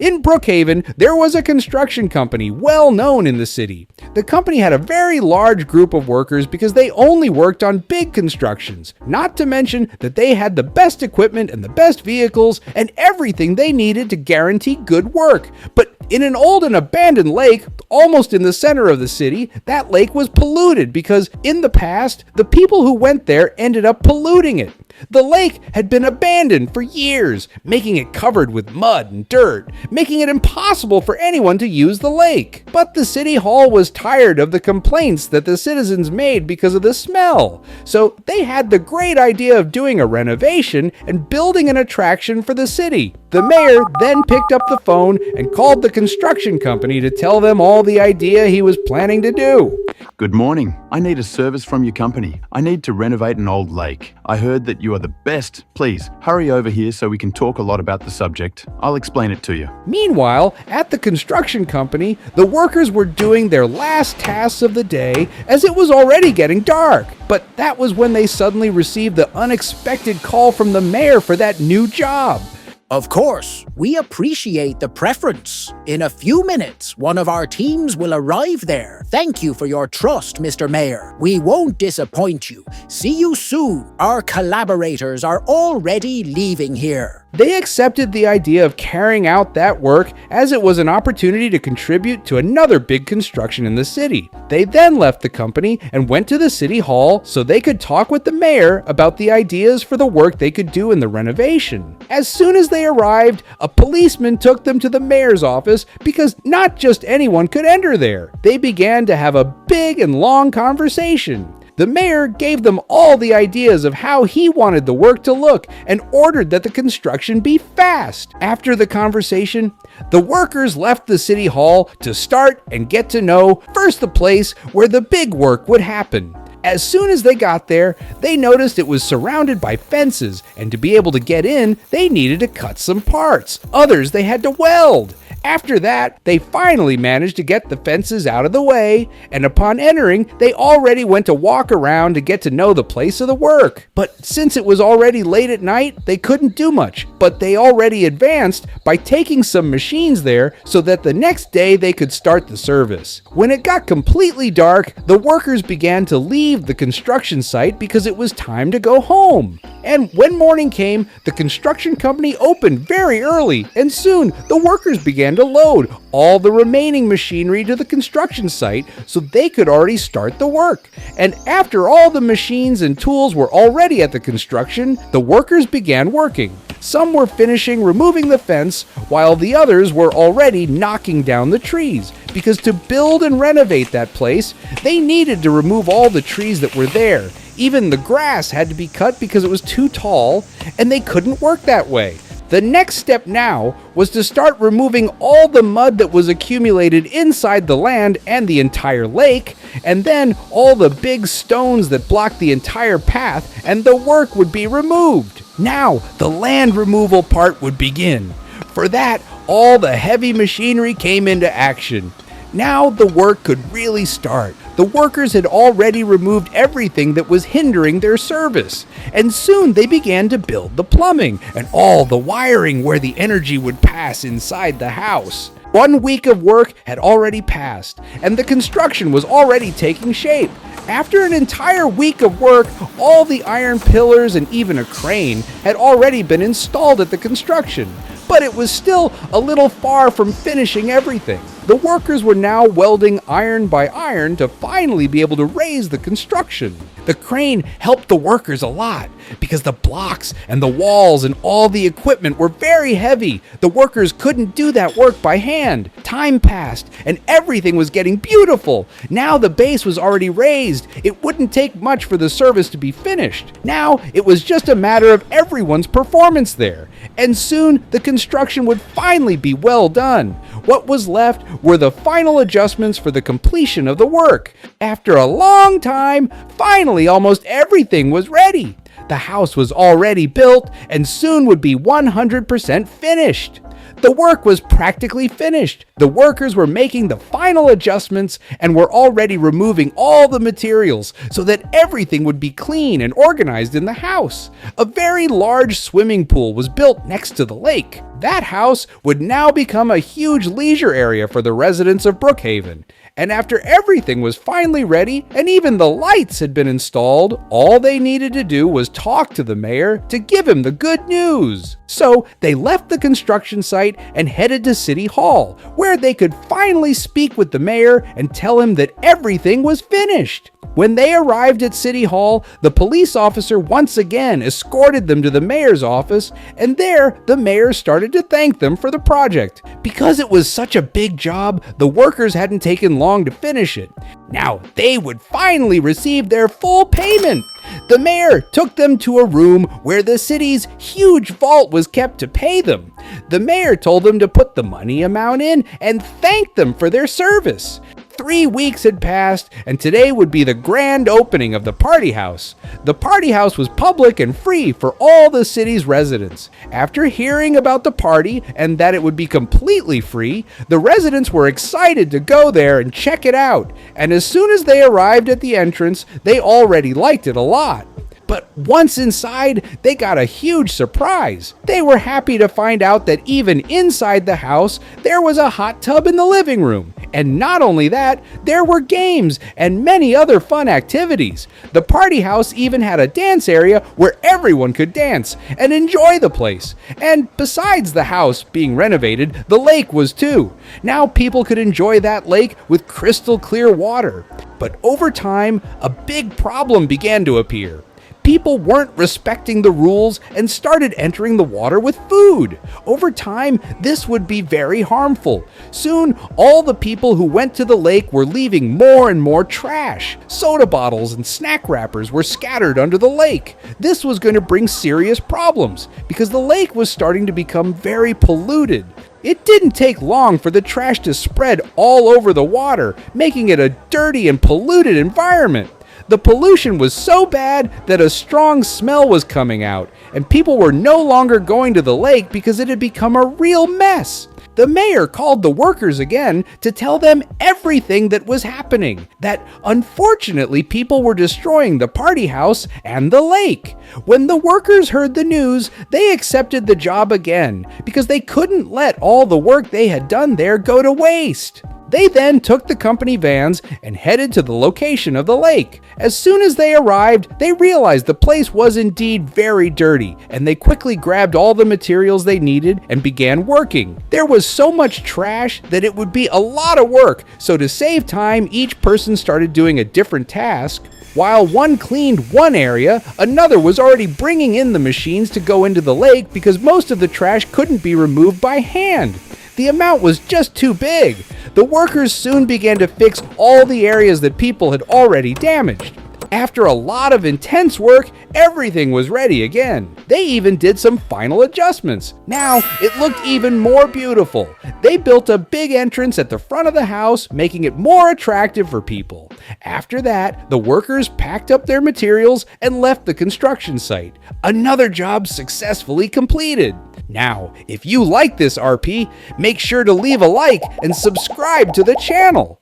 In Brookhaven, there was a construction company well known in the city. The company had a very large group of workers because they only worked on big constructions, not to mention that they had the best equipment and the best vehicles and everything they needed to guarantee good work. But in an old and abandoned lake, almost in the center of the city, that lake was polluted because in the past, the people who went there ended up polluting it. The lake had been abandoned for years, making it covered with mud and dirt, making it impossible for anyone to use the lake. But the city hall was tired of the complaints that the citizens made because of the smell, so they had the great idea of doing a renovation and building an attraction for the city. The mayor then picked up the phone and called the construction company to tell them all the idea he was planning to do. Good morning. I need a service from your company. I need to renovate an old lake. I heard that you are the best. Please, hurry over here so we can talk a lot about the subject. I'll explain it to you. Meanwhile, at the construction company, the workers were doing their last tasks of the day as it was already getting dark. But that was when they suddenly received the unexpected call from the mayor for that new job. Of course, we appreciate the preference. In a few minutes, one of our teams will arrive there. Thank you for your trust, Mr. Mayor. We won't disappoint you. See you soon. Our collaborators are already leaving here. They accepted the idea of carrying out that work as it was an opportunity to contribute to another big construction in the city. They then left the company and went to the city hall so they could talk with the mayor about the ideas for the work they could do in the renovation. As soon as they arrived, a policeman took them to the mayor's office because not just anyone could enter there. They began to have a big and long conversation. The mayor gave them all the ideas of how he wanted the work to look and ordered that the construction be fast. After the conversation, the workers left the city hall to start and get to know first the place where the big work would happen. As soon as they got there, they noticed it was surrounded by fences, and to be able to get in, they needed to cut some parts. Others they had to weld. After that, they finally managed to get the fences out of the way, and upon entering, they already went to walk around to get to know the place of the work. But since it was already late at night, they couldn't do much, but they already advanced by taking some machines there so that the next day they could start the service. When it got completely dark, the workers began to leave the construction site because it was time to go home. And when morning came, the construction company opened very early, and soon the workers began to load all the remaining machinery to the construction site so they could already start the work. And after all the machines and tools were already at the construction, the workers began working. Some were finishing removing the fence, while the others were already knocking down the trees, because to build and renovate that place, they needed to remove all the trees that were there. Even the grass had to be cut because it was too tall, and they couldn't work that way. The next step now was to start removing all the mud that was accumulated inside the land and the entire lake, and then all the big stones that blocked the entire path, and the work would be removed. Now, the land removal part would begin. For that, all the heavy machinery came into action. Now the work could really start. The workers had already removed everything that was hindering their service, and soon they began to build the plumbing and all the wiring where the energy would pass inside the house. 1 week of work had already passed, and the construction was already taking shape. After an entire week of work, all the iron pillars and even a crane had already been installed at the construction, but it was still a little far from finishing everything. The workers were now welding iron by iron to finally be able to raise the construction. The crane helped the workers a lot because the blocks and the walls and all the equipment were very heavy. The workers couldn't do that work by hand. Time passed and everything was getting beautiful. Now the base was already raised. It wouldn't take much for the service to be finished. Now it was just a matter of everyone's performance there. And soon the construction would finally be well done. What was left were the final adjustments for the completion of the work. After a long time, finally almost everything was ready. The house was already built and soon would be 100% finished. The work was practically finished. The workers were making the final adjustments and were already removing all the materials so that everything would be clean and organized in the house. A very large swimming pool was built next to the lake. That house would now become a huge leisure area for the residents of Brookhaven. And after everything was finally ready and even the lights had been installed, all they needed to do was talk to the mayor to give him the good news. So they left the construction site and headed to City Hall, where they could finally speak with the mayor and tell him that everything was finished. When they arrived at City Hall, the police officer once again escorted them to the mayor's office, and there the mayor started to thank them for the project. Because it was such a big job, the workers hadn't taken long to finish it. Now they would finally receive their full payment. The mayor took them to a room where the city's huge vault was kept to pay them. The mayor told them to put the money amount in and thanked them for their service. 3 weeks had passed, and today would be the grand opening of the party house. The party house was public and free for all the city's residents. After hearing about the party and that it would be completely free, the residents were excited to go there and check it out. And as soon as they arrived at the entrance, they already liked it a lot. But once inside, they got a huge surprise. They were happy to find out that even inside the house, there was a hot tub in the living room. And not only that, there were games and many other fun activities. The party house even had a dance area where everyone could dance and enjoy the place. And besides the house being renovated, the lake was too. Now people could enjoy that lake with crystal clear water. But over time, a big problem began to appear. People weren't respecting the rules and started entering the water with food. Over time, this would be very harmful. Soon, all the people who went to the lake were leaving more and more trash. Soda bottles and snack wrappers were scattered under the lake. This was going to bring serious problems because the lake was starting to become very polluted. It didn't take long for the trash to spread all over the water, making it a dirty and polluted environment. The pollution was so bad that a strong smell was coming out, and people were no longer going to the lake because it had become a real mess. The mayor called the workers again to tell them everything that was happening, that unfortunately people were destroying the party house and the lake. When the workers heard the news, they accepted the job again because they couldn't let all the work they had done there go to waste. They then took the company vans and headed to the location of the lake. As soon as they arrived, they realized the place was indeed very dirty, and they quickly grabbed all the materials they needed and began working. There was so much trash that it would be a lot of work, so to save time, each person started doing a different task. While one cleaned one area, another was already bringing in the machines to go into the lake because most of the trash couldn't be removed by hand. The amount was just too big. The workers soon began to fix all the areas that people had already damaged. After a lot of intense work, everything was ready again. They even did some final adjustments. Now, it looked even more beautiful. They built a big entrance at the front of the house, making it more attractive for people. After that, the workers packed up their materials and left the construction site. Another job successfully completed. Now, if you like this RP, make sure to leave a like and subscribe to the channel.